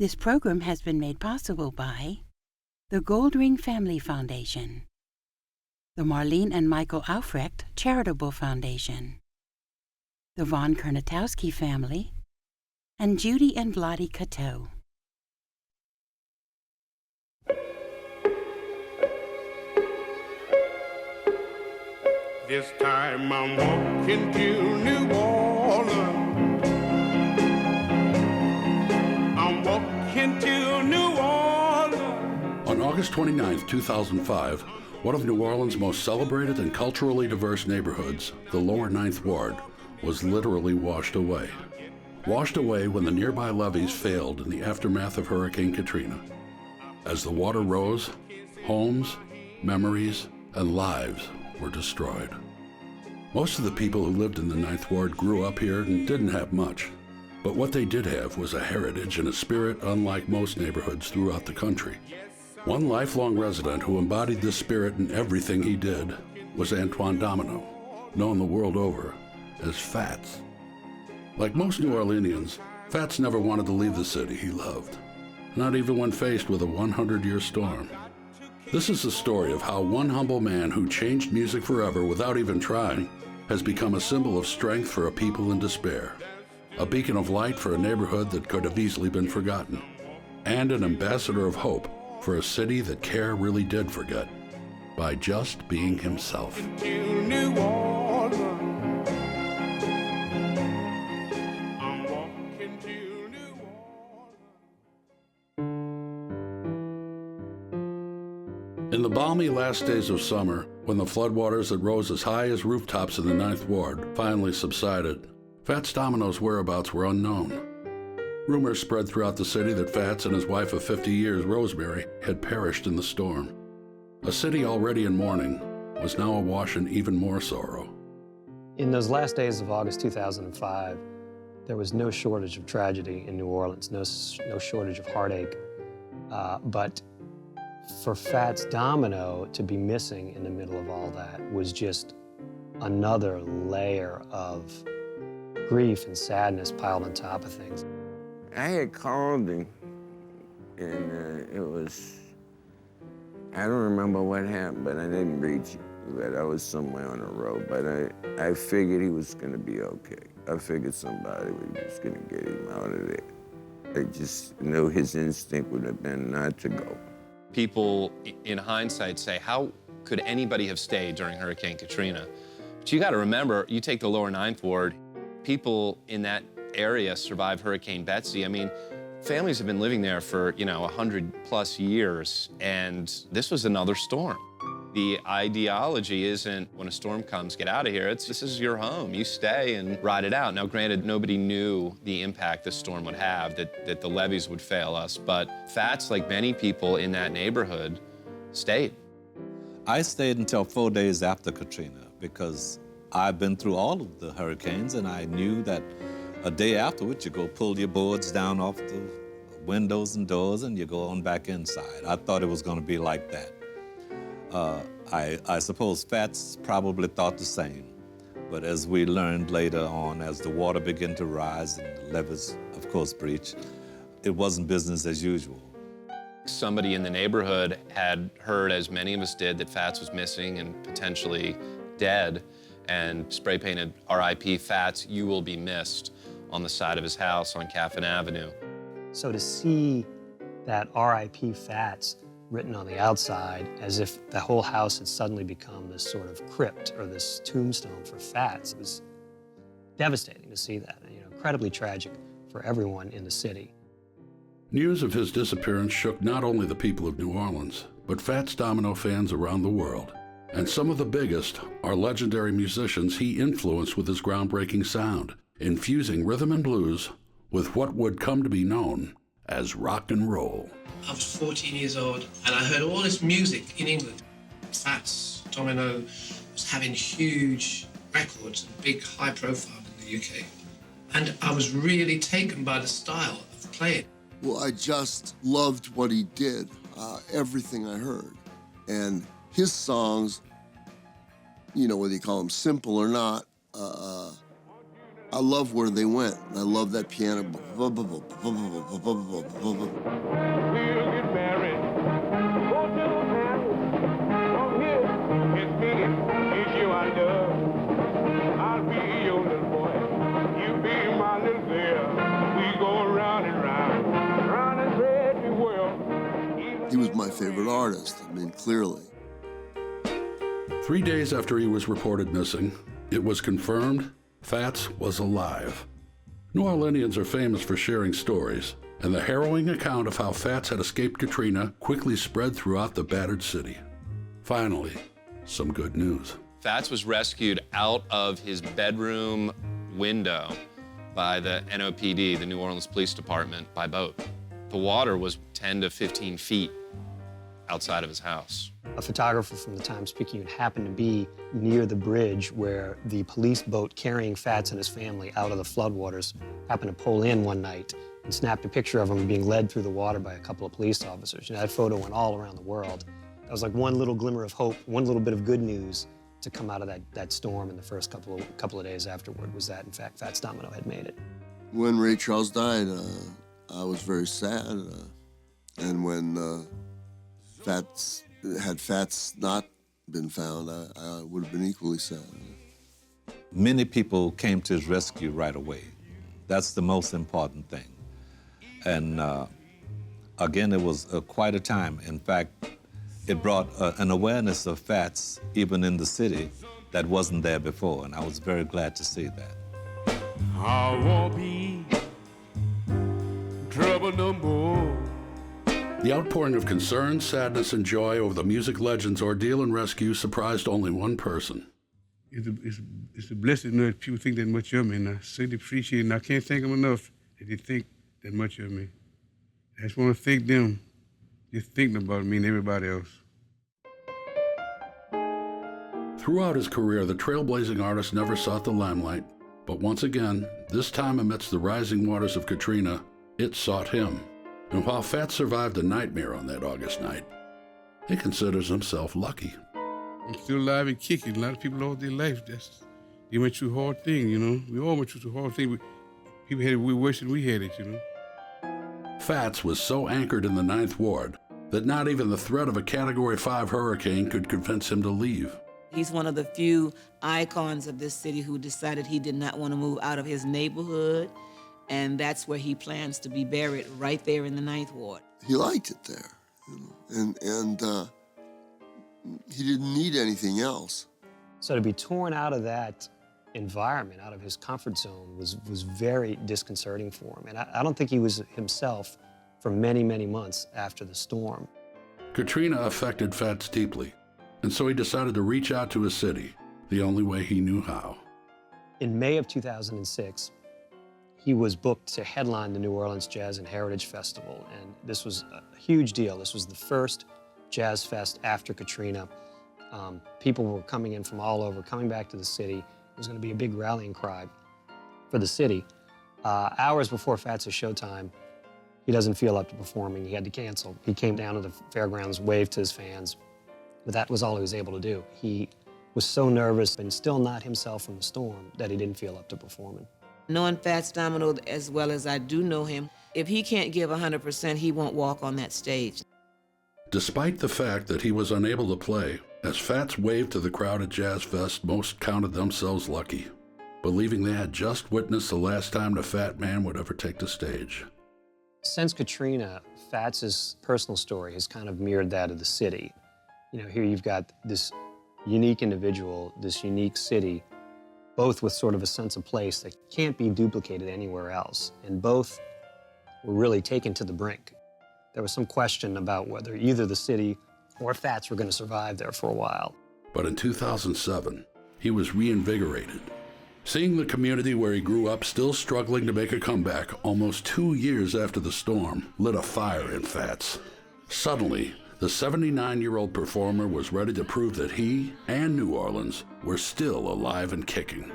This program has been made possible by the Goldring Family Foundation, the Marlene and Michael Aufrecht Charitable Foundation, the Von Kernatowski family, and Judy and Vladi Cateau. This time I'm walking to New Orleans. I'm walking to New Orleans. On August 29, 2005, one of New Orleans' most celebrated and culturally diverse neighborhoods, the Lower Ninth Ward, was literally washed away. Washed away when the nearby levees failed in the aftermath of Hurricane Katrina. As the water rose, homes, memories, and lives were destroyed. Most of the people who lived in the Ninth Ward grew up here and didn't have much. But what they did have was a heritage and a spirit unlike most neighborhoods throughout the country. One lifelong resident who embodied this spirit in everything he did was Antoine Domino, known the world over as Fats. Like most New Orleanians, Fats never wanted to leave the city he loved, not even when faced with a 100-year storm. This is the story of how one humble man who changed music forever without even trying has become a symbol of strength for a people in despair, a beacon of light for a neighborhood that could have easily been forgotten, and an ambassador of hope for a city that care really did forget by just being himself. In the balmy last days of summer, when the floodwaters that rose as high as rooftops in the Ninth Ward finally subsided, Fats Domino's whereabouts were unknown. Rumors spread throughout the city that Fats and his wife of 50 years, Rosemary, had perished in the storm. A city already in mourning was now awash in even more sorrow. In those last days of August 2005, there was no shortage of tragedy in New Orleans, no shortage of heartache, but for Fats Domino to be missing in the middle of all that was just another layer of grief and sadness piled on top of things. I had called him, and it was, I don't remember what happened, but I didn't reach him. But I was somewhere on the road, but I figured he was gonna be okay. I figured somebody was just gonna get him out of there. I just knew his instinct would have been not to go. People, in hindsight, say, how could anybody have stayed during Hurricane Katrina? But you gotta remember, you take the Lower Ninth Ward, people in that area survived Hurricane Betsy. I mean, families have been living there for, 100+ years, and this was another storm. The ideology isn't, when a storm comes, get out of here. This is your home. You stay and ride it out. Now, granted, nobody knew the impact this storm would have, that the levees would fail us, but Fats, like many people in that neighborhood, stayed. I stayed until 4 days after Katrina because I've been through all of the hurricanes, and I knew that a day afterwards, you go pull your boards down off the windows and doors, and you go on back inside. I thought it was going to be like that. I suppose Fats probably thought the same, but as we learned later on, as the water began to rise and the levees, of course, breached, it wasn't business as usual. Somebody in the neighborhood had heard, as many of us did, that Fats was missing and potentially dead, and spray painted R.I.P. Fats, you will be missed, on the side of his house on Caffin Avenue. So to see that R.I.P. Fats written on the outside, as if the whole house had suddenly become this sort of crypt or this tombstone for Fats, it was devastating to see that, incredibly tragic for everyone in the city. News of his disappearance shook not only the people of New Orleans, but Fats Domino fans around the world. And some of the biggest are legendary musicians he influenced with his groundbreaking sound, infusing rhythm and blues with what would come to be known as rock and roll. I was 14 years old, and I heard all this music in England. Fats Domino was having huge records and big high profile in the UK. And I was really taken by the style of playing. Well, I just loved what he did, everything I heard. And his songs, whether you call them simple or not, I love where they went. I love that piano. We'll get married. Go to the family. Come here. It's me. It's you I love. I'll be your little boy. You be my little girl. We go round and round. Round and round the world. He was my favorite artist, I mean, clearly. 3 days after he was reported missing, it was confirmed Fats was alive. New Orleanians are famous for sharing stories, and the harrowing account of how Fats had escaped Katrina quickly spread throughout the battered city. Finally, some good news. Fats was rescued out of his bedroom window by the NOPD, the New Orleans Police Department, by boat. The water was 10 to 15 feet outside of his house. A photographer from the Times-Picayune happened to be near the bridge where the police boat carrying Fats and his family out of the floodwaters happened to pull in one night and snapped a picture of him being led through the water by a couple of police officers. You know, that photo went all around the world. That was like one little glimmer of hope, one little bit of good news to come out of that storm in the first couple of days afterward, was that, in fact, Fats Domino had made it. When Ray Charles died, I was very sad. And when had Fats not been found, I would have been equally sad. Many people came to his rescue right away. That's the most important thing. And again, it was quite a time. In fact, it brought an awareness of Fats even in the city that wasn't there before, and I was very glad to see that. I won't be trouble no more. The outpouring of concern, sadness, and joy over the music legend's ordeal and rescue surprised only one person. It's a blessing that people think that much of me, and I certainly appreciate it, and I can't thank them enough that they think that much of me. I just want to thank them just thinking about me and everybody else. Throughout his career, the trailblazing artist never sought the limelight, but once again, this time amidst the rising waters of Katrina, it sought him. And while Fats survived a nightmare on that August night, he considers himself lucky. I'm still alive and kicking. A lot of people lost their life. They went through a hard thing, you know. We all went through a hard thing. People had it way worse than we had it, you know. Fats was so anchored in the Ninth Ward that not even the threat of a Category 5 hurricane could convince him to leave. He's one of the few icons of this city who decided he did not want to move out of his neighborhood, and that's where he plans to be buried, right there in the Ninth Ward. He liked it there, you know, and he didn't need anything else. So to be torn out of that environment, out of his comfort zone, was very disconcerting for him. And I don't think he was himself for many, many months after the storm. Katrina affected Fats deeply, and so he decided to reach out to his city, the only way he knew how. In May of 2006, he was booked to headline the New Orleans Jazz and Heritage Festival, and this was a huge deal. This was the first jazz fest after Katrina. People were coming in from all over, coming back to the city. It was going to be a big rallying cry for the city. Hours before Fats' showtime, he doesn't feel up to performing. He had to cancel. He came down to the fairgrounds, waved to his fans, but that was all he was able to do. He was so nervous and still not himself from the storm that he didn't feel up to performing. Knowing Fats Domino as well as I do know him, if he can't give 100%, he won't walk on that stage. Despite the fact that he was unable to play, as Fats waved to the crowd at Jazz Fest, most counted themselves lucky, believing they had just witnessed the last time the Fat Man would ever take the stage. Since Katrina, Fats' personal story has kind of mirrored that of the city. You know, here you've got this unique individual, this unique city, both with sort of a sense of place that can't be duplicated anywhere else, and both were really taken to the brink. There was some question about whether either the city or Fats were going to survive there for a while. But in 2007, he was reinvigorated. Seeing the community where he grew up still struggling to make a comeback almost 2 years after the storm lit a fire in Fats. Suddenly, the 79-year-old performer was ready to prove that he and New Orleans were still alive and kicking.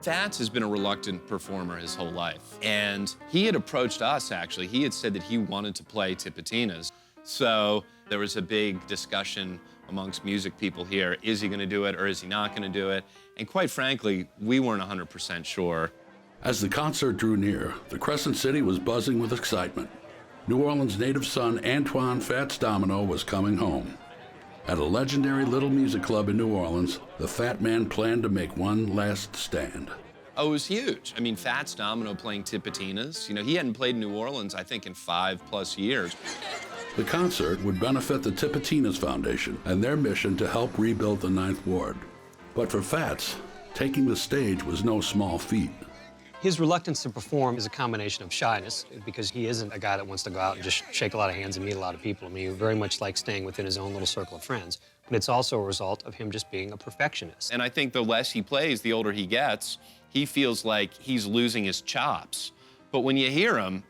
Fats has been a reluctant performer his whole life, and he had approached us, actually. He had said that he wanted to play Tipitinas. So there was a big discussion amongst music people here. Is he going to do it or is he not going to do it? And quite frankly, we weren't 100% sure. As the concert drew near, the Crescent City was buzzing with excitement. New Orleans' native son, Antoine Fats Domino, was coming home. At a legendary little music club in New Orleans, the Fat Man planned to make one last stand. Oh, it was huge. I mean, Fats Domino playing Tipitinas. You know, he hadn't played in New Orleans, I think, in 5+ years. The concert would benefit the Tipitinas Foundation and their mission to help rebuild the Ninth Ward. But for Fats, taking the stage was no small feat. His reluctance to perform is a combination of shyness, because he isn't a guy that wants to go out and just shake a lot of hands and meet a lot of people. I mean, he very much likes staying within his own little circle of friends. But it's also a result of him just being a perfectionist. And I think the less he plays, the older he gets, he feels like he's losing his chops. But when you hear him,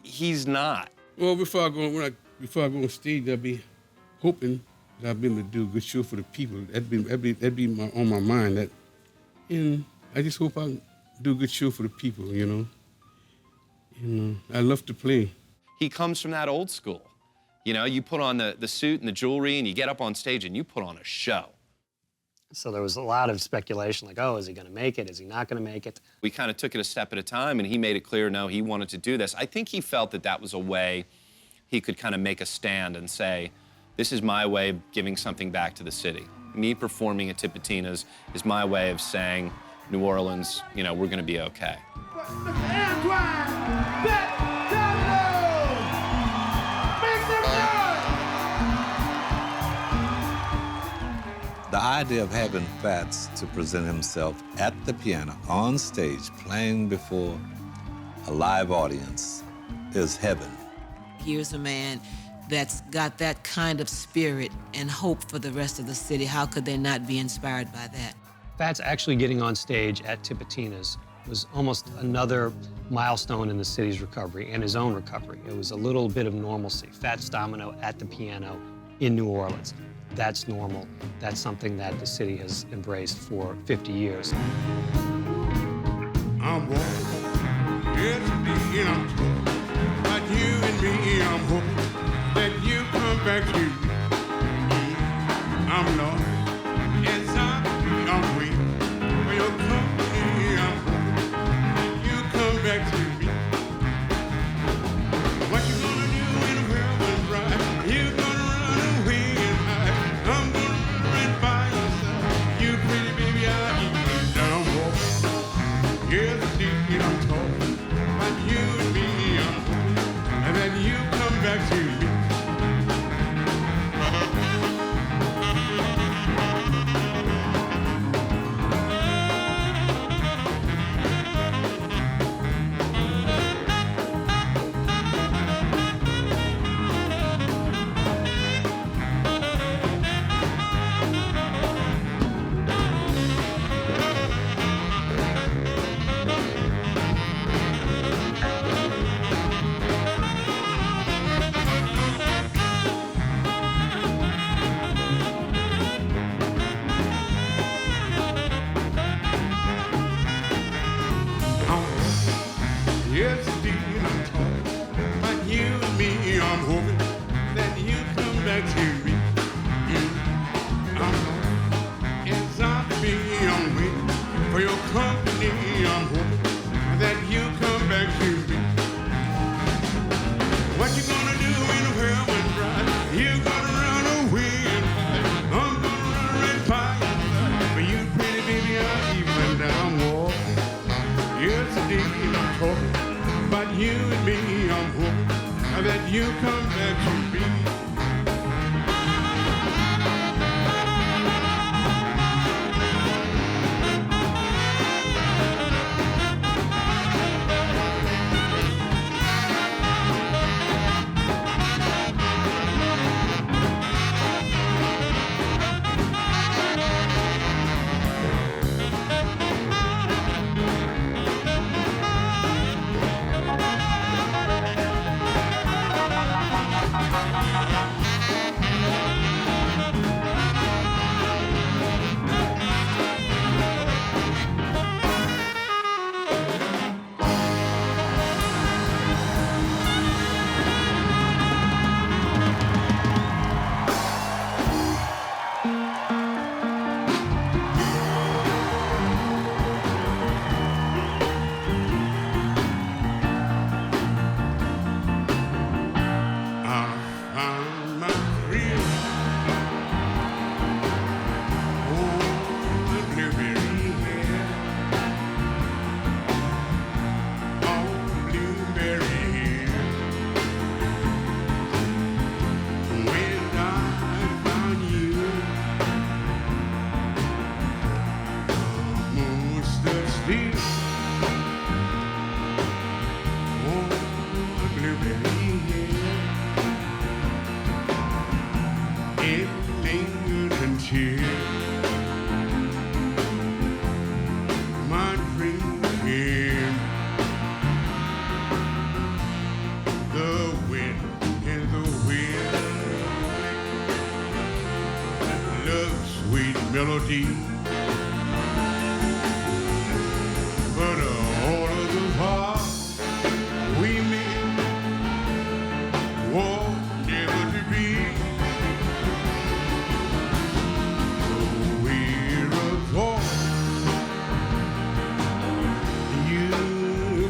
he's not. Well, before I go on stage, I'll be hoping that I'll be able to do a good show for the people. That'd be on my mind. And I just hope I do a good show for the people, you know. I love to play. He comes from that old school. You know, you put on the suit and the jewelry and you get up on stage and you put on a show. So there was a lot of speculation, like, oh, is he going to make it? Is he not going to make it? We kind of took it a step at a time, and he made it clear, no, he wanted to do this. I think he felt that that was a way he could kind of make a stand and say, this is my way of giving something back to the city. Me performing at Tipitina's is my way of saying, New Orleans, you know, we're going to be okay. The idea of having Fats to present himself at the piano, on stage, playing before a live audience is heaven. Here's a man that's got that kind of spirit and hope for the rest of the city. How could they not be inspired by that? Fats actually getting on stage at Tipitina's was almost another milestone in the city's recovery and his own recovery. It was a little bit of normalcy. Fats Domino at the piano in New Orleans. That's normal. That's something that the city has embraced for 50 years. I'm walking, yesterday, and I'm talking about you and me. I'm hoping that you come back to me. I'm lost, yes, I'm waiting for your company. I'm hoping that you come back to me. What you gonna do when the world is right? You gonna run away and hide. I'm gonna run right by your side. You pretty baby, I'll eat you down, boy. Yesterday I'm talking about you and me. I'm hoping that you come back to me. Yesterday I'm talking about you and me. I'm hoping that you come back to me. I'm lost in zombie. I'm waiting for your company. I'm hoping that you come back to me. What you gonna do in the world when dry? You gonna run away and hide. I'm gonna run right by your side. For you, pretty baby, I'll even down walking. Yesterday I'm talking about you and me. I'm hoping that you come back to me. melody. But all of the hearts we made were never to be. So we're apart. You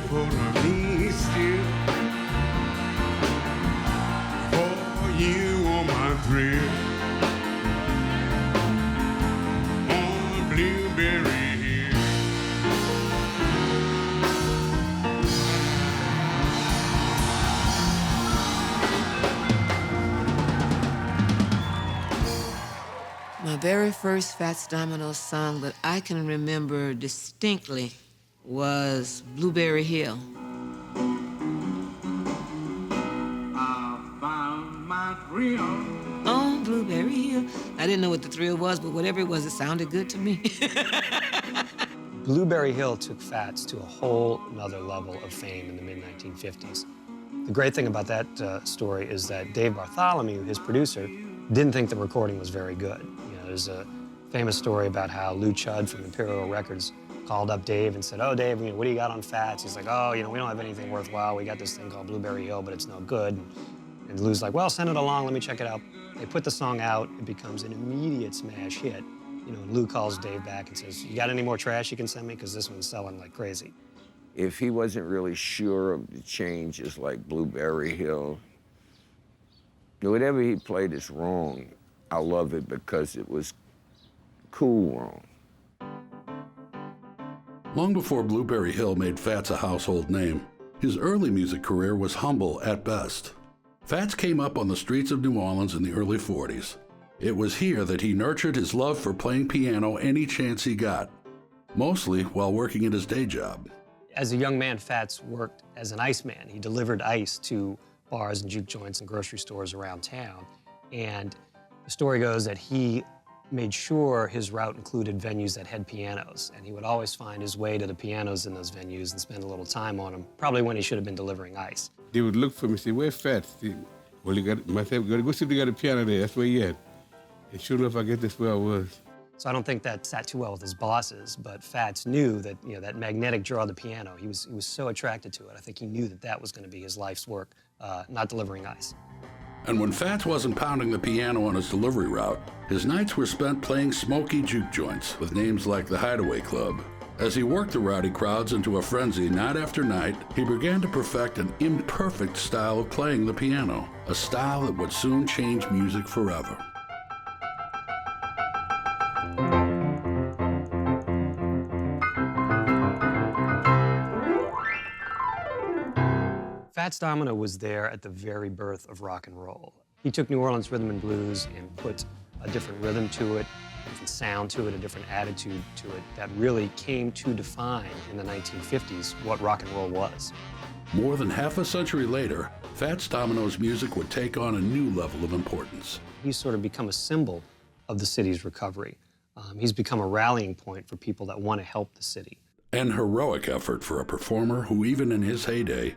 for me still. For you on my thrill. On Blueberry Hill. My very first Fats Domino song that I can remember distinctly was Blueberry Hill. I found my thrill. Oh, Blueberry Hill. I didn't know what the thrill was, but whatever it was, it sounded good to me. Blueberry Hill took Fats to a whole nother level of fame in the mid-1950s. The great thing about that story is that Dave Bartholomew, his producer, didn't think the recording was very good. You know, there's a famous story about how Lou Chudd from Imperial Records called up Dave and said, "Oh, Dave, you know, what do you got on Fats?" He's like, "Oh, you know, we don't have anything worthwhile. We got this thing called Blueberry Hill, but it's no good." And Lou's like, "Well, send it along. Let me check it out." They put the song out. It becomes an immediate smash hit. You know, and Lou calls Dave back and says, "You got any more trash you can send me? Because this one's selling like crazy." If he wasn't really sure of the changes like Blueberry Hill, whatever he played is wrong. I love it because it was cool wrong. Long before Blueberry Hill made Fats a household name, his early music career was humble at best. Fats came up on the streets of New Orleans in the early 40s. It was here that he nurtured his love for playing piano any chance he got, mostly while working at his day job. As a young man, Fats worked as an iceman. He delivered ice to bars and juke joints and grocery stores around town. And the story goes that he made sure his route included venues that had pianos. And he would always find his way to the pianos in those venues and spend a little time on them, probably when he should have been delivering ice. They would look for me and say, "Where's Fats?" Well, myself, go see if they got a piano there. That's where he at. And sure enough, I guess that's where I was. So I don't think that sat too well with his bosses, but Fats knew that, you know, that magnetic draw of the piano, he was so attracted to it. I think he knew that that was going to be his life's work, not delivering ice. And when Fats wasn't pounding the piano on his delivery route, his nights were spent playing smoky juke joints with names like the Hideaway Club. As he worked the rowdy crowds into a frenzy night after night, he began to perfect an imperfect style of playing the piano, a style that would soon change music forever. Fats Domino was there at the very birth of rock and roll. He took New Orleans rhythm and blues and put a different rhythm to it, a different sound to it, a different attitude to it that really came to define in the 1950s what rock and roll was. More than half a century later, Fats Domino's music would take on a new level of importance. He's sort of become a symbol of the city's recovery. He's become a rallying point for people that want to help the city. An heroic effort for a performer who, even in his heyday,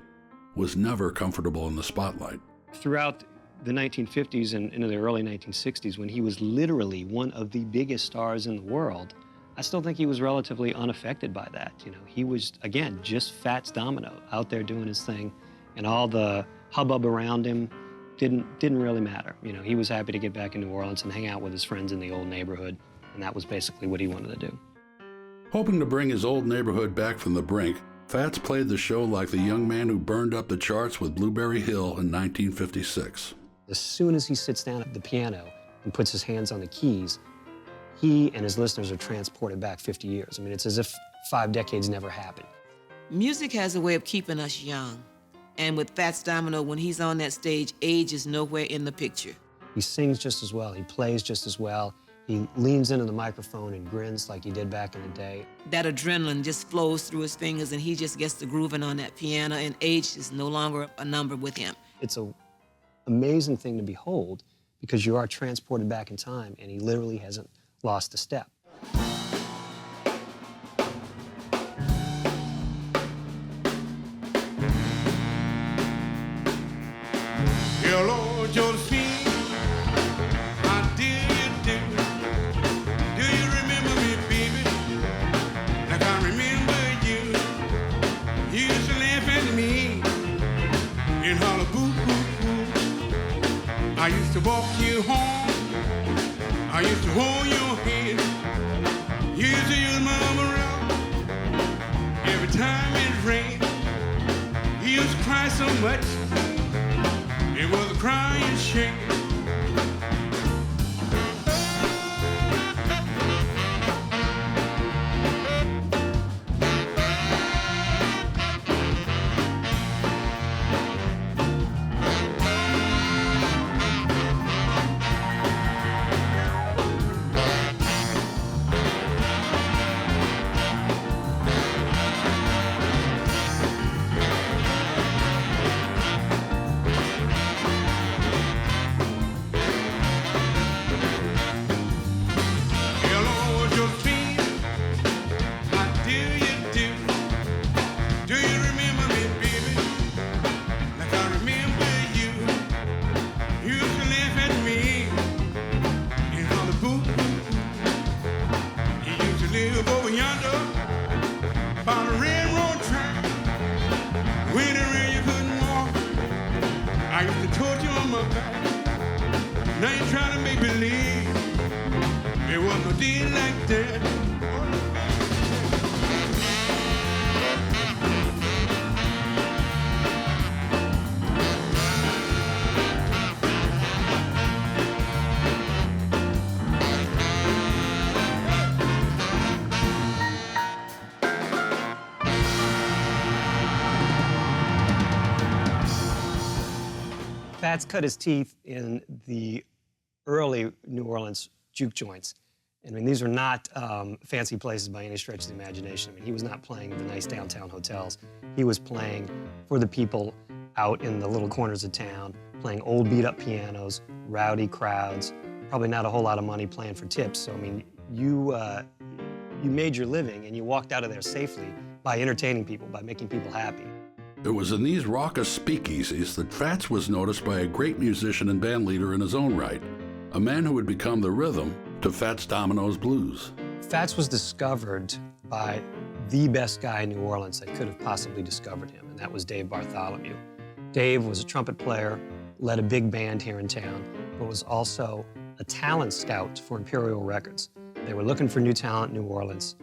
was never comfortable in the spotlight. Throughout the 1950s and into the early 1960s, when he was literally one of the biggest stars in the world, I still think he was relatively unaffected by that. You know, he was, again, just Fats Domino out there doing his thing, and all the hubbub around him didn't really matter. You know, he was happy to get back in New Orleans and hang out with his friends in the old neighborhood, and that was basically what he wanted to do. Hoping to bring his old neighborhood back from the brink, Fats played the show like the young man who burned up the charts with Blueberry Hill in 1956. As soon as he sits down at the piano and puts his hands on the keys, he and his listeners are transported back 50 years. I mean, it's as if 5 decades never happened. Music has a way of keeping us young. And with Fats Domino, when he's on that stage, age is nowhere in the picture. He sings just as well, he plays just as well. He leans into the microphone and grins like he did back in the day. That adrenaline just flows through his fingers and he just gets to grooving on that piano, and age is no longer a number with him. It's an amazing thing to behold because you are transported back in time and he literally hasn't lost a step. Hello, Josephine, how do you do? Do you in Hollywood. I used to walk you home. I used to hold your hand. You used to use my umbrella every time it rained. You used to cry so much, it was a crying shame. Now you're trying to make believe it wasn't no deal like that. Fats cut his teeth in the early New Orleans juke joints. I mean, these are not fancy places by any stretch of the imagination. I mean, he was not playing the nice downtown hotels. He was playing for the people out in the little corners of town, playing old beat-up pianos, rowdy crowds, probably not a whole lot of money playing for tips. So, I mean, you made your living and you walked out of there safely by entertaining people, by making people happy. It was in these raucous speakeasies that Fats was noticed by a great musician and band leader in his own right, a man who would become the rhythm to Fats Domino's blues. Fats was discovered by the best guy in New Orleans that could have possibly discovered him, and that was Dave Bartholomew. Dave was a trumpet player, led a big band here in town, but was also a talent scout for Imperial Records. They were looking for new talent in New Orleans.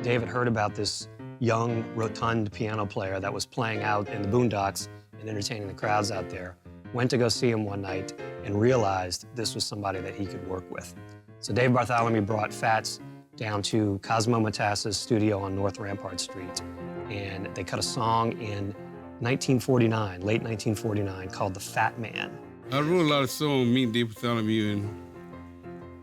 Dave had heard about this young, rotund piano player that was playing out in the boondocks and entertaining the crowds out there, went to go see him one night and realized this was somebody that he could work with. So Dave Bartholomew brought Fats down to Cosmo Matassa's studio on North Rampart Street, and they cut a song in 1949, late 1949, called The Fat Man. I wrote a lot of songs, me and Dave Bartholomew, and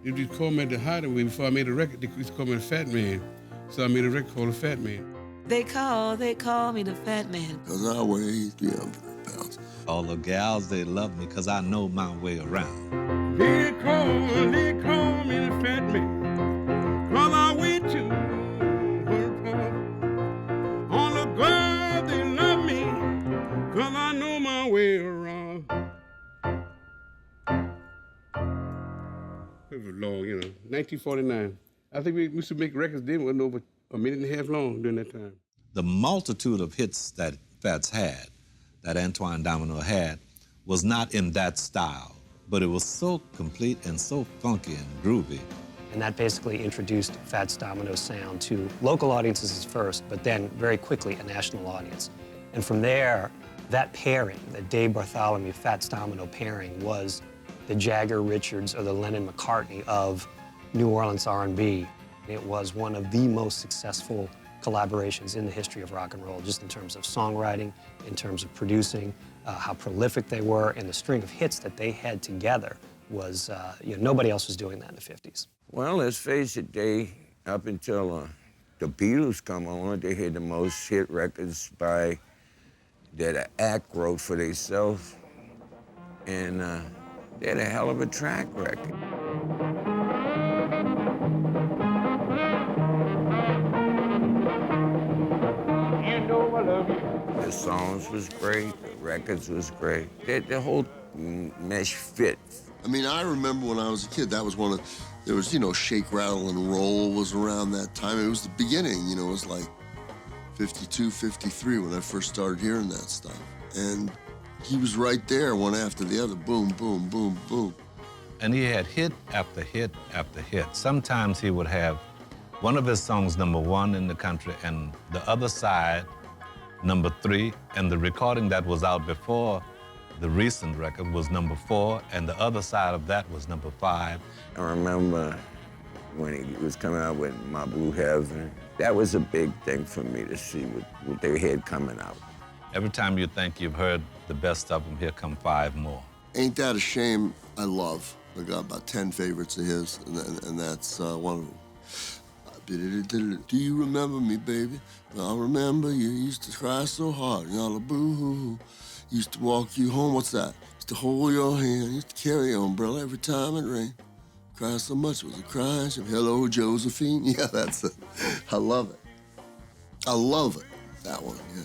they used to call me at the Hideaway. Before I made a record, they used to call me the Fat Man. So I made a record called The Fat Man. They call me the Fat Man. Because I weigh 300 pounds. All the gals, they love me because I know my way around. They call me the Fat Man, 'cause I weigh 200 pounds. All the girls, they love me, 'cause I know my way around. It was long, 1949. I think we used to make records then, wasn't over a minute and a half long during that time. The multitude of hits that Fats had, that Antoine Domino had, was not in that style, but it was so complete and so funky and groovy. And that basically introduced Fats Domino's sound to local audiences first, but then very quickly a national audience. And from there, that pairing, the Dave Bartholomew, Fats Domino pairing, was the Jagger Richards or the Lennon McCartney of New Orleans R&B. It was one of the most successful collaborations in the history of rock and roll, just in terms of songwriting, in terms of producing, how prolific they were, and the string of hits that they had together was, nobody else was doing that in the 50s. Well, let's face it, up until the Beatles come on, they had the most hit records that an act wrote for themselves, and they had a hell of a track record. The songs was great, the records was great. The whole mesh fit. I mean, I remember when I was a kid, that was there was, Shake, Rattle, and Roll was around that time. It was the beginning, it was like 52, 53 when I first started hearing that stuff. And He was right there, one after the other, boom, boom, boom, boom. And he had hit after hit after hit. Sometimes he would have one of his songs #1 in the country and the other side #3, and the recording that was out before the recent record was #4, and the other side of that was #5. I remember when he was coming out with My Blue Heaven. That was a big thing for me to see with their head coming out. Every time you think you've heard the best of them, here come 5 more. Ain't That a Shame, I love. I got about 10 favorites of his, and that's one of them. Do you remember me, baby? I remember you used to cry so hard, y'all boo-hoo-hoo. Used to walk you home, what's that? Used to hold your hand, used to carry your umbrella every time it rained. Cry so much, was it crying? Hello, Josephine. Yeah, that's it. I love it. I love it, that one, yeah.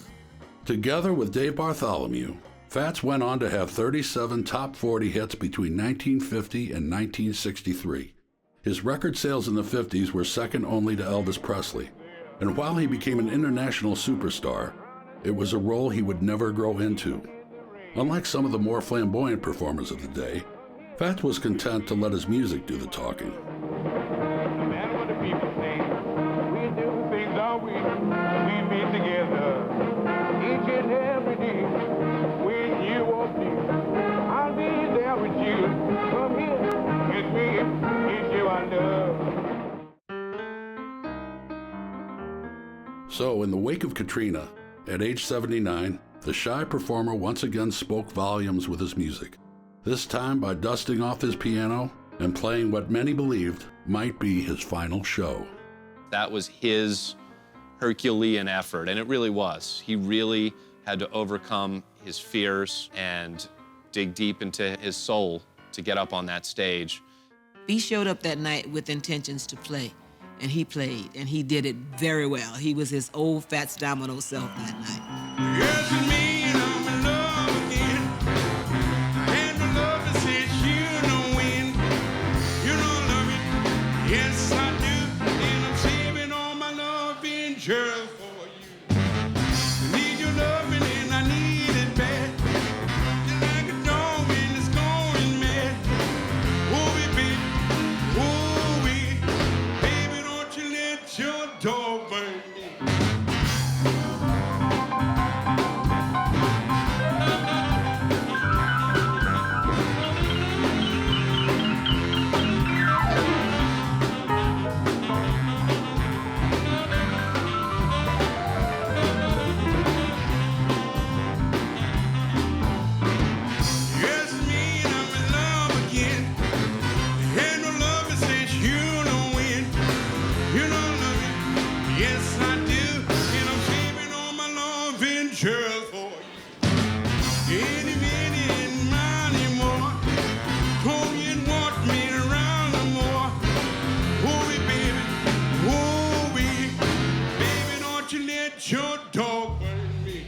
Together with Dave Bartholomew, Fats went on to have 37 top 40 hits between 1950 and 1963. His record sales in the 50s were second only to Elvis Presley, and while he became an international superstar, it was a role he would never grow into. Unlike some of the more flamboyant performers of the day, Fats was content to let his music do the talking. No matter what the people say, we do things our way. We be together each and every day. When you walk in, I'll be there with you. Come here, it's me, it's you I love. So, in the wake of Katrina, at age 79, the shy performer once again spoke volumes with his music, this time by dusting off his piano and playing what many believed might be his final show. That was his Herculean effort, and it really was. He really had to overcome his fears and dig deep into his soul to get up on that stage. He showed up that night with intentions to play, and he played, and he did it very well. He was his old Fats Domino self that night. Yes, it's me, and I'm in love again. And my love says you don't win. You don't love it. Yes, I do. And I'm saving all my love in just for you. I need your loving and I need it bad. Just like a dog when it's going mad. Ooh, baby, baby, don't you let your dog burn me. Yes, me and I'm in love again. And no love that says you don't win. You don't love it. Yes, I do. And I'm saving all my love in just for you. Any minute and money more. Told you and want me around no more. Ooh, baby. Baby, don't you let your dog burn me.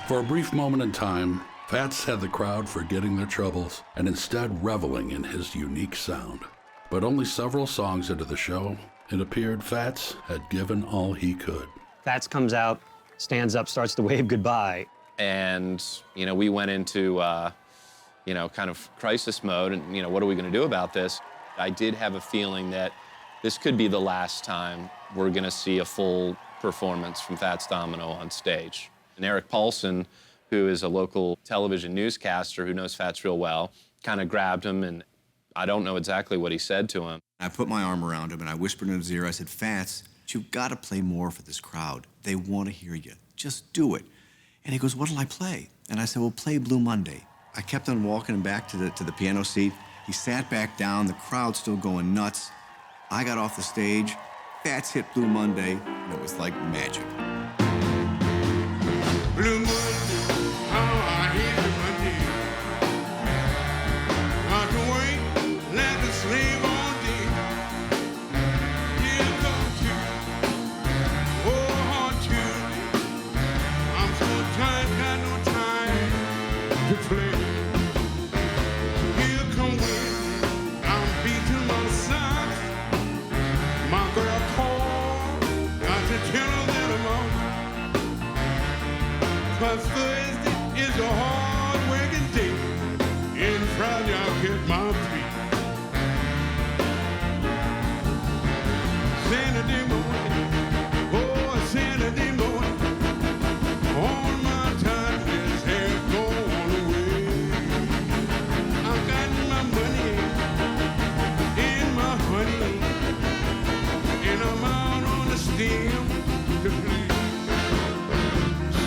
For a brief moment in time, Fats had the crowd forgetting their troubles and instead reveling in his unique sound. But only several songs into the show, it appeared Fats had given all he could. Fats comes out, stands up, starts to wave goodbye. And, we went into, kind of crisis mode and, what are we going to do about this? I did have a feeling that this could be the last time we're going to see a full performance from Fats Domino on stage. And Eric Paulson who is a local television newscaster who knows Fats real well, kind of grabbed him, and I don't know exactly what he said to him. I put my arm around him and I whispered in his ear, I said, Fats, you've got to play more for this crowd. They want to hear you. Just do it. And he goes, what'll I play? And I said, well, play Blue Monday. I kept on walking him back to the piano seat. He sat back down, the crowd still going nuts. I got off the stage, Fats hit Blue Monday, and it was like magic. Blue Monday, oh, I hate the Monday. Got to wait like a slave all day. Here comes you, oh, hard Tuesday. I'm so tired, got no time to play. Here come Wednesday, I'm beating my socks. My girl called, got to tell her that I'm on. 'Cause Thursday is a hard working day, and Friday I'll get my pay. Saturday morning, oh, Saturday morning, all my time is here gone away. I've got my money and my honey, and I'm out on the stem to play.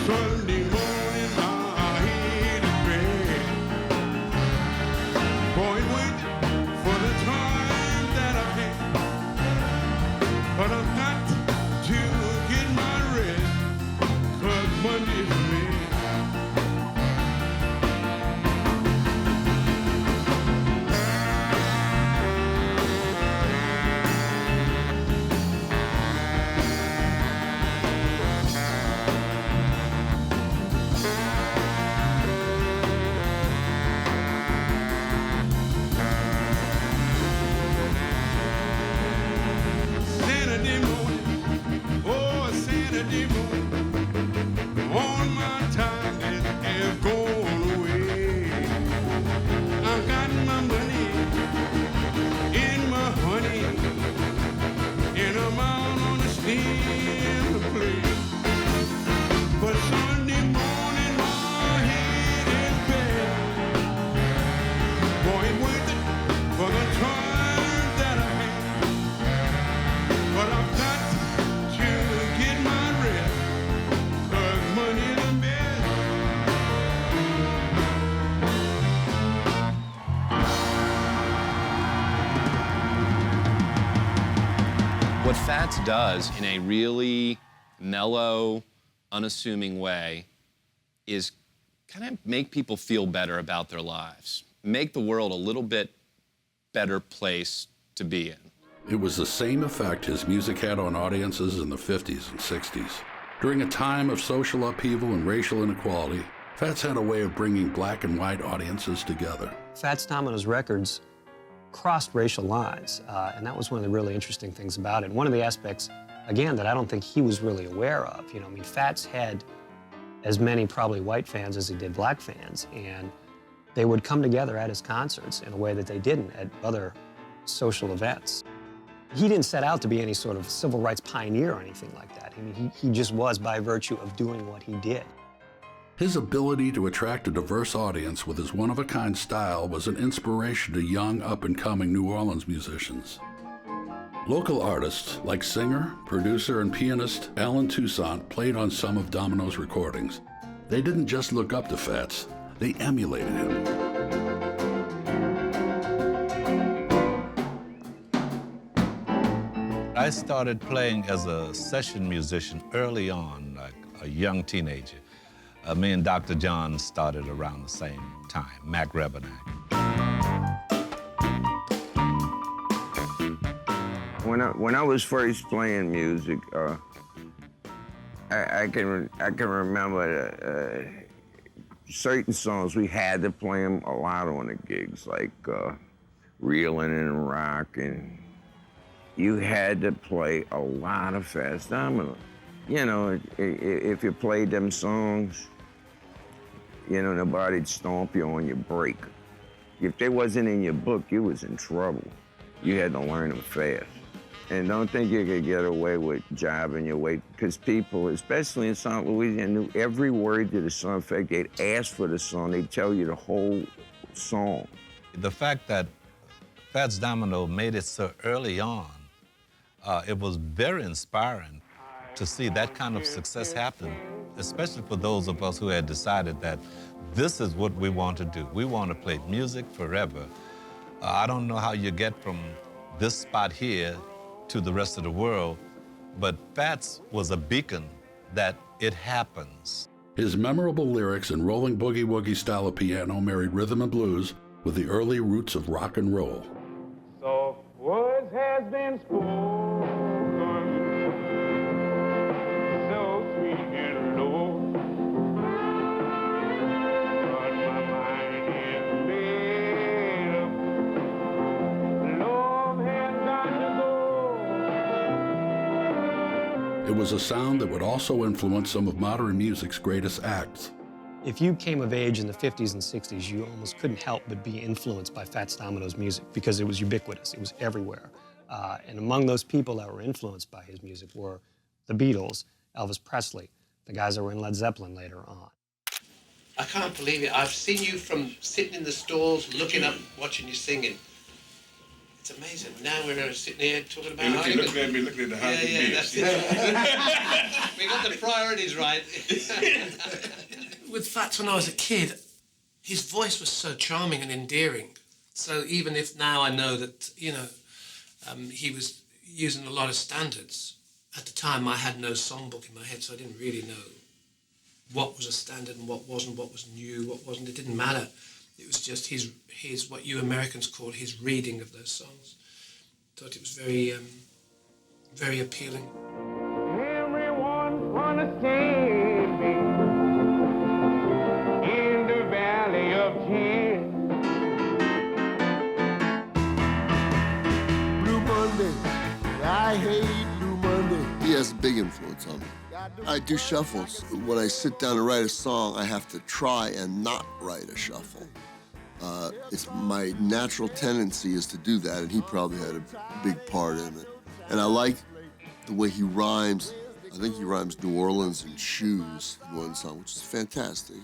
Sunday morning, my head is bad. Boy, wait for the time that I've had. But I've got to get my rest, 'cause Monday's bad. Saturday morning, oh, Saturday morning, all my time is gone away. I got my money and my honey, and I'm out on the stand to play. But Sunday morning, my head is bad. Boy, waiting for the time that I had. But I've got to get my rest, 'cause money's the best. What Fats does in a really mellow, unassuming way is kind of make people feel better about their lives, make the world a little bit better place to be in. It was the same effect his music had on audiences in the 50s and 60s. During a time of social upheaval and racial inequality, Fats had a way of bringing black and white audiences together. Fats Domino's records crossed racial lines, and that was one of the really interesting things about it. One of the aspects, again, that I don't think he was really aware of. You know, I mean, Fats had as many probably white fans as he did black fans, and they would come together at his concerts in a way that they didn't at other social events. He didn't set out to be any sort of civil rights pioneer or anything like that. I mean, he just was by virtue of doing what he did. His ability to attract a diverse audience with his one-of-a-kind style was an inspiration to young, up-and-coming New Orleans musicians. Local artists like singer, producer, and pianist Alan Toussaint played on some of Domino's recordings. They didn't just look up to Fats, they emulated him. I started playing as a session musician early on, like a young teenager. Me and Dr. John started around the same time, Mac Rebenak. When I was first playing music, I can remember certain songs we had to play them a lot on the gigs, like Reelin' and Rockin'. You had to play a lot of Fats Domino. You know, if you played them songs, you know, nobody'd stomp you on your break. If they wasn't in your book, you was in trouble. You had to learn them fast. And don't think you could get away with jobbing your way, because people, especially in St. Louisiana, knew every word to the song. In fact, they'd ask for the song. They'd tell you the whole song. The fact that Fats Domino made it so early on, it was very inspiring to see that kind of success happen, especially for those of us who had decided that this is what we want to do. We want to play music forever. I don't know how you get from this spot here to the rest of the world, but Fats was a beacon that it happens. His memorable lyrics and rolling boogie-woogie style of piano married rhythm and blues with the early roots of rock and roll. Soft words has been spoken, so sweet and low. But my mind is made up. Love has got to go. It was a sound that would also influence some of modern music's greatest acts. If you came of age in the 50s and 60s, you almost couldn't help but be influenced by Fats Domino's music because it was ubiquitous, it was everywhere. And among those people that were influenced by his music were the Beatles, Elvis Presley, the guys that were in Led Zeppelin later on. I can't believe it. I've seen you from sitting in the stalls, looking up, watching you singing. It's amazing. Now we're sitting here talking about how Looking at me, looking at the house. Yeah, that's it. We got the priorities right. With Fats, when I was a kid, his voice was so charming and endearing. So even if now I know that, you know, he was using a lot of standards, at the time I had no songbook in my head, so I didn't really know what was a standard and what wasn't, what was new, what wasn't. It didn't matter. It was just his what you Americans call his reading of those songs. Thought it was very, very appealing. Everyone understands me in the valley of tears. Blue Monday, I hate Blue Monday. He has a big influence on me. I do shuffles. When I sit down to write a song, I have to try and not write a shuffle. It's my natural tendency is to do that, and he probably had a big part in it. And I like the way he rhymes. I think he rhymes New Orleans and shoes in one song, which is fantastic.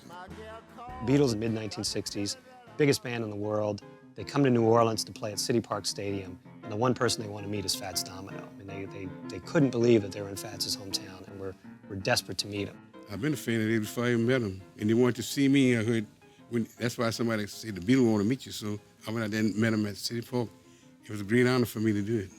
Beatles in the mid-1960s, biggest band in the world. They come to New Orleans to play at City Park Stadium, and the one person they want to meet is Fats Domino. I mean, they couldn't believe that they were in Fats' hometown, and were desperate to meet him. I've been a fan of theirs before I even met him, and they wanted to see me. I heard, that's why somebody said the Beatles want to meet you, so I went out there and met him at City Park. It was a great honor for me to do it.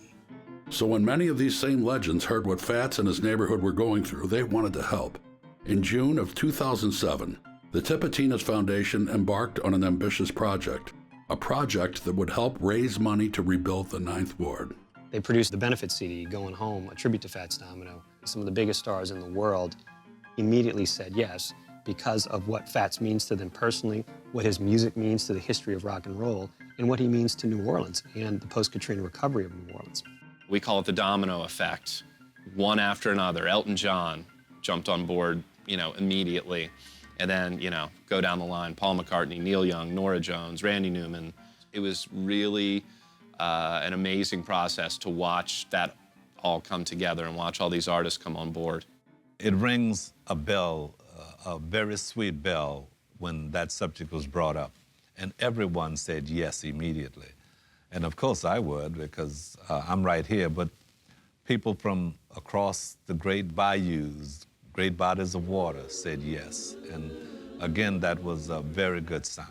So when many of these same legends heard what Fats and his neighborhood were going through, they wanted to help. In June of 2007, the Tipitinas Foundation embarked on an ambitious project, a project that would help raise money to rebuild the Ninth Ward. They produced the benefit CD, Going Home, a tribute to Fats Domino. Some of the biggest stars in the world immediately said yes because of what Fats means to them personally, what his music means to the history of rock and roll, and what he means to New Orleans and the post-Katrina recovery of New Orleans. We call it the domino effect. One after another. Elton John jumped on board, immediately. And then, go down the line, Paul McCartney, Neil Young, Norah Jones, Randy Newman. It was really an amazing process to watch that all come together and watch all these artists come on board. It rings a bell, a very sweet bell, when that subject was brought up. And everyone said yes immediately. And of course I would, because I'm right here, but people from across the great bayous, great bodies of water said yes. And again, that was a very good sign.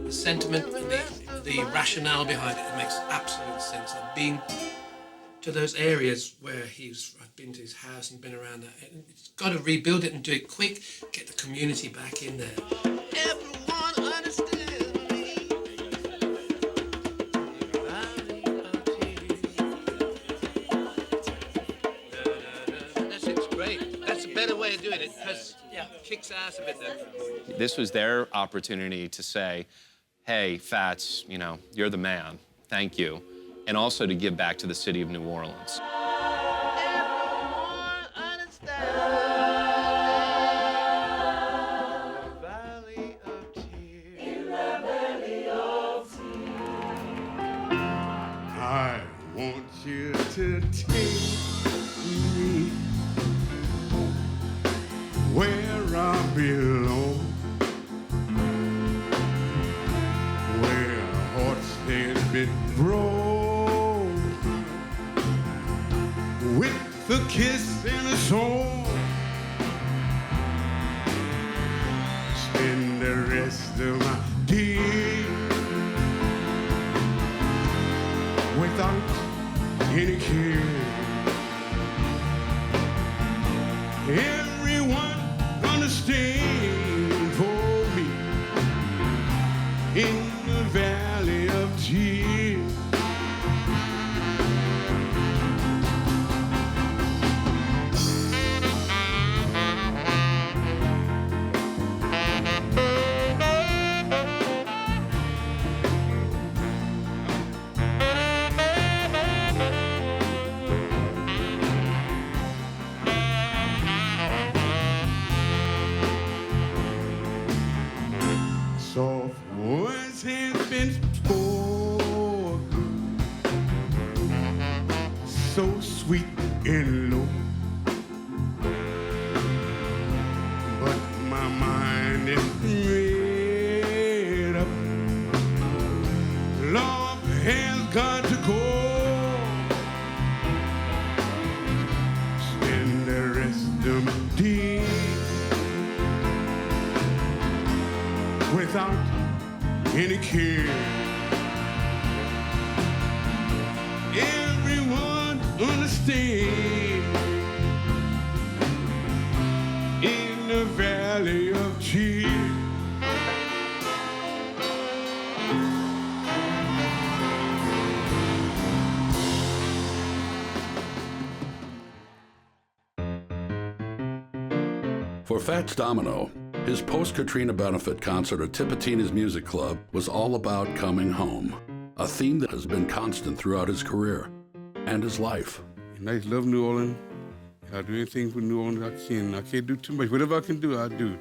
The sentiment and the rationale behind it makes absolute sense. I've been to those areas where I've been to his house and been around that. It's got to rebuild it and do it quick, get the community back in there. Everyone understands me. It's great. That's a better way of doing it. Kicks ass a bit there. This was their opportunity to say, hey, Fats, you're the man. Thank you. and also to give back to the city of New Orleans. I want you to take me where I belong, where hearts have been broken, with a kiss and a song. Spend the rest of my days without any care. Everyone understand for me in the valley of tears. Soft words have been spoken, so sweet and low, but my mind is made up. Love has got to go. Spend the rest of my days without any care. Everyone understands in the valley of tears. For Fats Domino, his post-Katrina benefit concert at Tipitina's Music Club was all about coming home, a theme that has been constant throughout his career and his life. And I just love New Orleans. I'll do anything for New Orleans I can. I can't do too much. Whatever I can do, I'll do.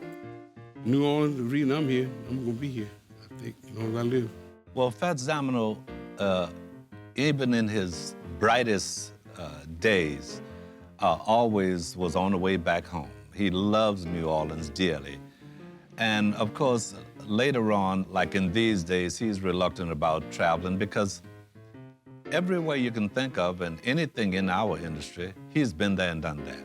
New Orleans, the reason I'm here, I'm gonna be here, I think, as long as I live. Well, Fats Domino, even in his brightest days, always was on the way back home. He loves New Orleans dearly. And of course, later on, like in these days, he's reluctant about traveling because everywhere you can think of and anything in our industry, he's been there and done that.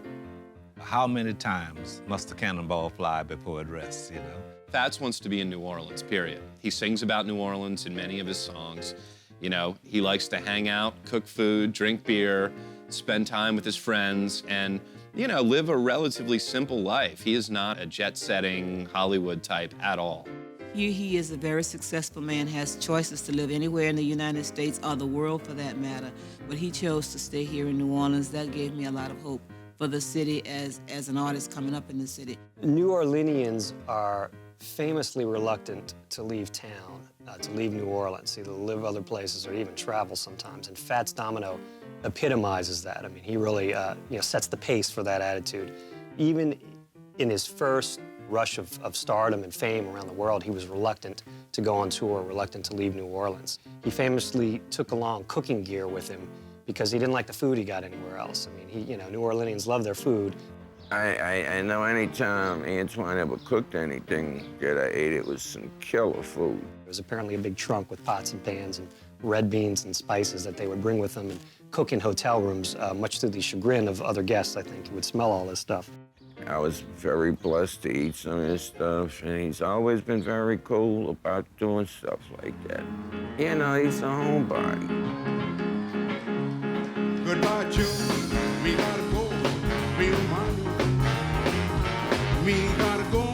How many times must the cannonball fly before it rests, you know? Fats wants to be in New Orleans, period. He sings about New Orleans in many of his songs. You know, he likes to hang out, cook food, drink beer, spend time with his friends, and, you know, live a relatively simple life. He is not a jet-setting Hollywood type at all. He is a very successful man, has choices to live anywhere in the United States or the world for that matter, but he chose to stay here in New Orleans. That gave me a lot of hope for the city as an artist coming up in the city. New Orleanians are famously reluctant to leave town, to leave New Orleans, either live other places or even travel sometimes, and Fats Domino epitomizes that. I mean, he really sets the pace for that attitude. Even in his first rush of stardom and fame around the world, he was reluctant to go on tour, reluctant to leave New Orleans. He famously took along cooking gear with him because he didn't like the food he got anywhere else. I mean, New Orleanians love their food. I know anytime Antoine ever cooked anything that I ate, it was some killer food. There was apparently a big trunk with pots and pans and red beans and spices that they would bring with them and cook in hotel rooms, much to the chagrin of other guests, I think, who would smell all this stuff. I was very blessed to eat some of his stuff, and he's always been very cool about doing stuff like that. You know, he's a homebody. Goodbye, June. Me gotta go. Me money. Me gotta go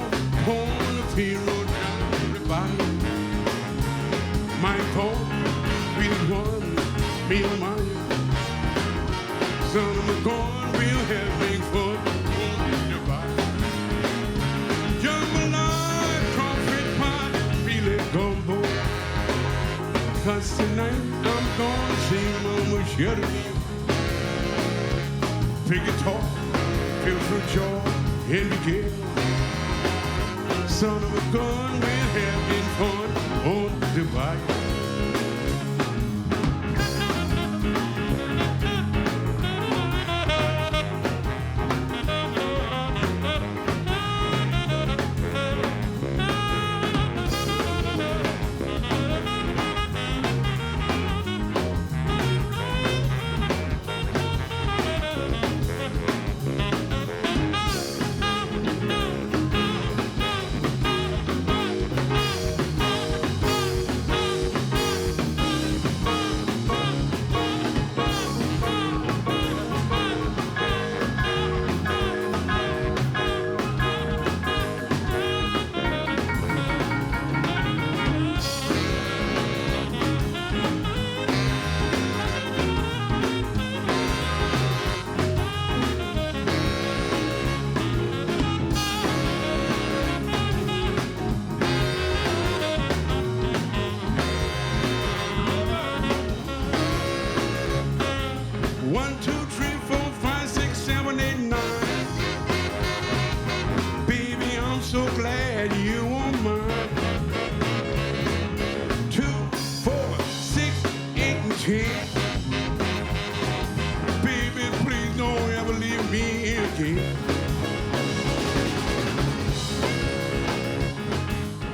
home the field down everybody. My call, sweet one, me money. Son of a gun, we'll have big fun. Jambalaya, crawfish pie, filet gumbo. 'cause tonight I'm gonna see Mama Genevieve. Pick guitar, feel for joy in the gale. Son of a gun, we're having fun on the bike.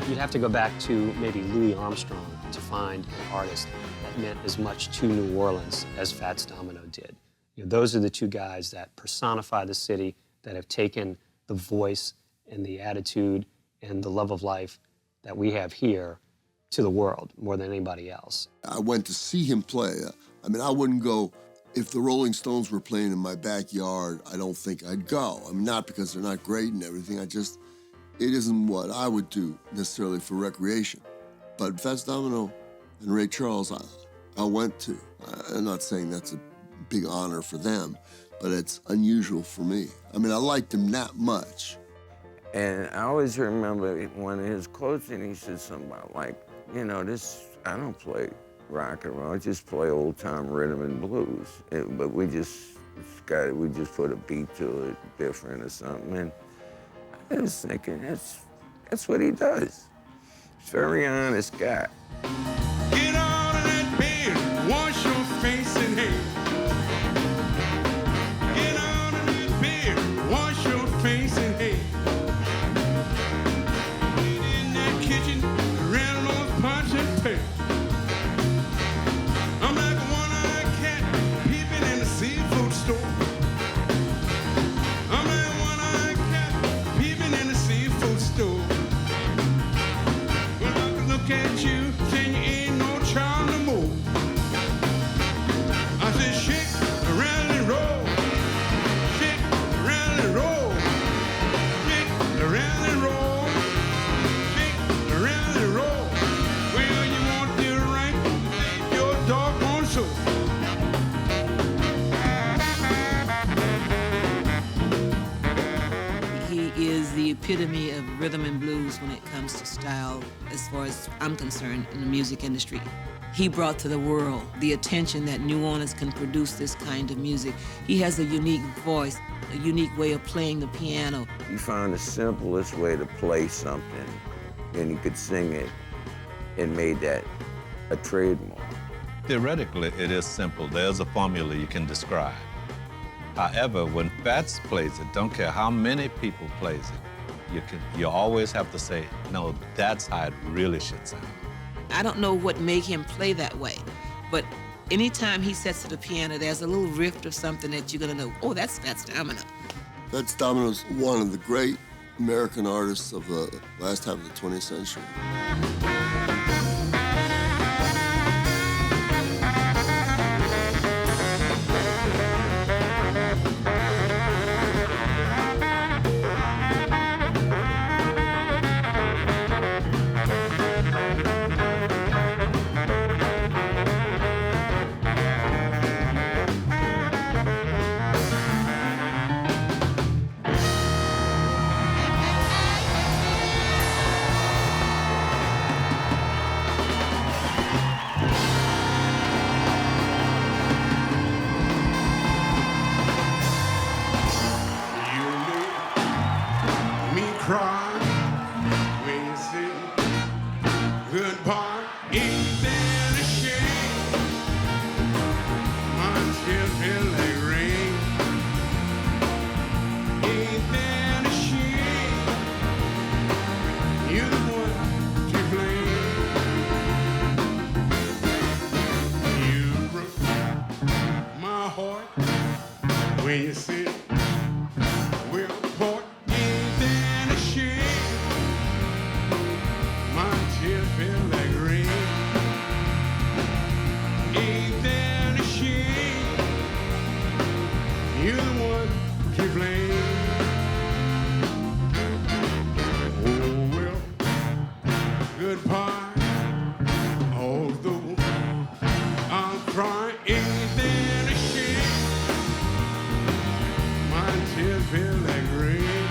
You'd have to go back to maybe Louis Armstrong to find an artist that meant as much to New Orleans as Fats Domino did. You know, those are the two guys that personify the city, that have taken the voice and the attitude and the love of life that we have here to the world more than anybody else. I went to see him play. I mean, I wouldn't go, if the Rolling Stones were playing in my backyard, I don't think I'd go. I mean, not because they're not great and everything, it isn't what I would do necessarily for recreation. But Fats Domino and Ray Charles, I went to. I'm not saying that's a big honor for them, but it's unusual for me. I mean, I liked him that much. And I always remember one of his quotes, and he said something about, like, you know, I don't play rock and roll, I just play old-time rhythm and blues. But we just put a beat to it, different or something. And I was thinking, that's what he does. He's a very honest guy. Get out of that bed, wash your face and hair. Get out of that bed, wash your face and hair. Get in that kitchen, around those pots and pans. I'm like a one-eyed cat peeping in the seafood store. I'm like a one-eyed cat peeping in the seafood store. When I can look at you, saying you ain't no child no more. I said, shake around and roll, shake around and roll, shake around and roll, shake around and roll. Well, you want to right, ain't your doggone soul. He is the epitome of rhythm and blues when it comes to style, as far as I'm concerned, in the music industry. He brought to the world the attention that New Orleans can produce this kind of music. He has a unique voice, a unique way of playing the piano. He found the simplest way to play something, and he could sing it, and made that a trademark. Theoretically, it is simple. There's a formula you can describe. However, when Fats plays it, don't care how many people plays it, you always have to say, no, that's how it really should sound. I don't know what made him play that way, but anytime he sets to the piano, there's a little riff or something that you're gonna know, oh, that's Fats Domino. Fats Domino's one of the great American artists of the last half of the 20th century. good part ain't there to shame. My tears feel like rain. Ain't there to shame. You're the one to blame. You broke my heart when you said we're apart. Ain't there to shame. My tears feel like rain. Ain't there to shame. You're the one to blame. Oh well, good part. Although I'm crying, ain't there to shame. My tears feel like rain.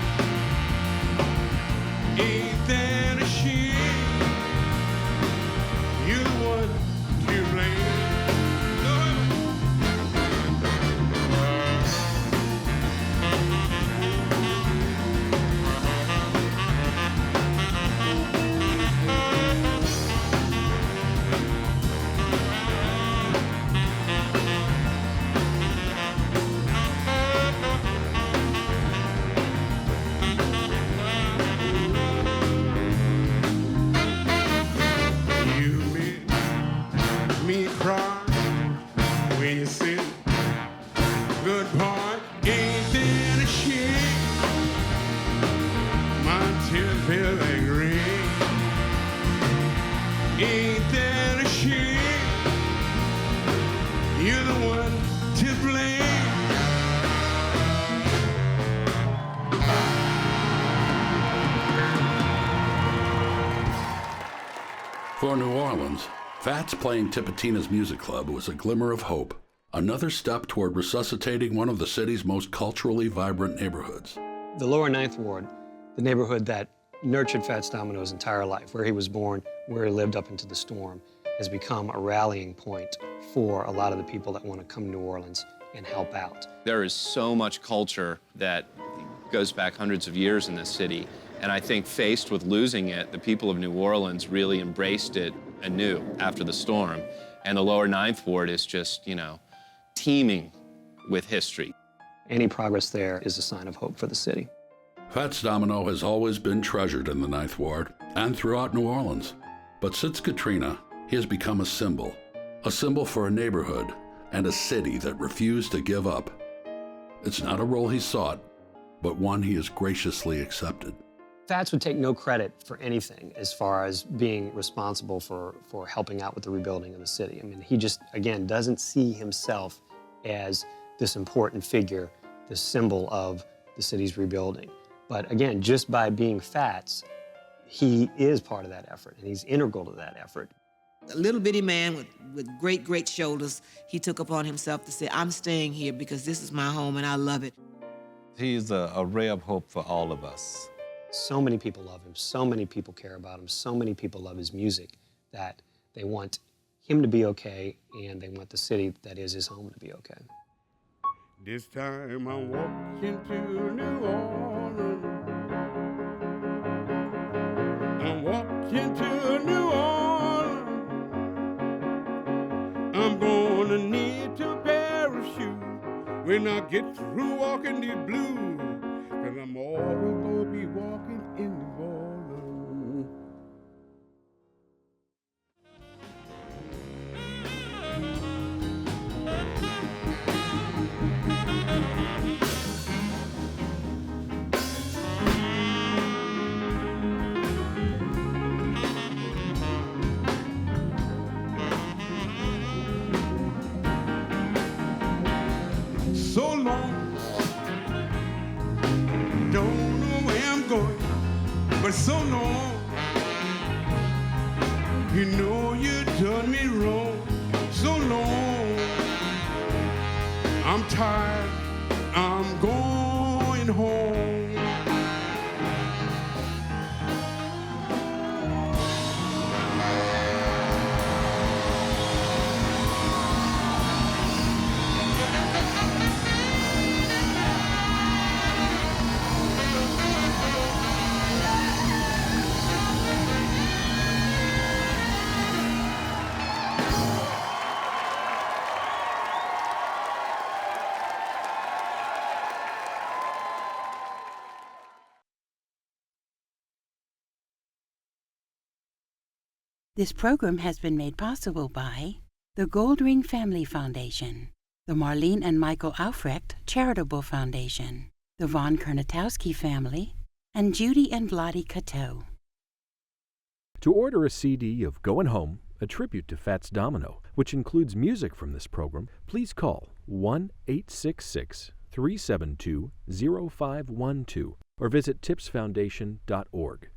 Ain't there to shame. You're the one to blame. You made me cry when you said good part ain't there to shame. My tears feel like rain. Ain't there to shame. You're the one to blame. For New Orleans, Fats playing Tipitina's music club was a glimmer of hope, another step toward resuscitating one of the city's most culturally vibrant neighborhoods. The lower Ninth Ward, the neighborhood that nurtured Fats Domino's entire life, where he was born, where he lived up into the storm, has become a rallying point for a lot of the people that want to come to New Orleans and help out. There is so much culture that goes back hundreds of years in this city. And I think faced with losing it, the people of New Orleans really embraced it anew after the storm. And the lower Ninth Ward is just, you know, teeming with history. Any progress there is a sign of hope for the city. Fats Domino has always been treasured in the Ninth Ward and throughout New Orleans. But since Katrina, he has become a symbol for a neighborhood and a city that refused to give up. It's not a role he sought, but one he has graciously accepted. Fats would take no credit for anything as far as being responsible for helping out with the rebuilding of the city. I mean, he just, again, doesn't see himself as this important figure, this symbol of the city's rebuilding. But again, just by being Fats, he is part of that effort, and he's integral to that effort. A little bitty man with great, great shoulders, he took upon himself to say, I'm staying here because this is my home and I love it. He's a ray of hope for all of us. So many people love him, so many people care about him, so many people love his music that they want him to be okay and they want the city that is his home to be okay. This time I walk into New Orleans. I walk into New Orleans. I'm gonna need to parachute when I get through walking the blues. 'Cause I'm always gonna be walking in New Orleans. So long, don't know where I'm going, but so long, you know you done me wrong. So long, I'm tired, I'm going home. This program has been made possible by the Goldring Family Foundation, the Marlene and Michael Aufrecht Charitable Foundation, the Von Kernatowski family, and Judy and Vladi Cateau. To order a CD of Goin' Home, a tribute to Fats Domino, which includes music from this program, please call 1-866-372-0512 or visit tipsfoundation.org.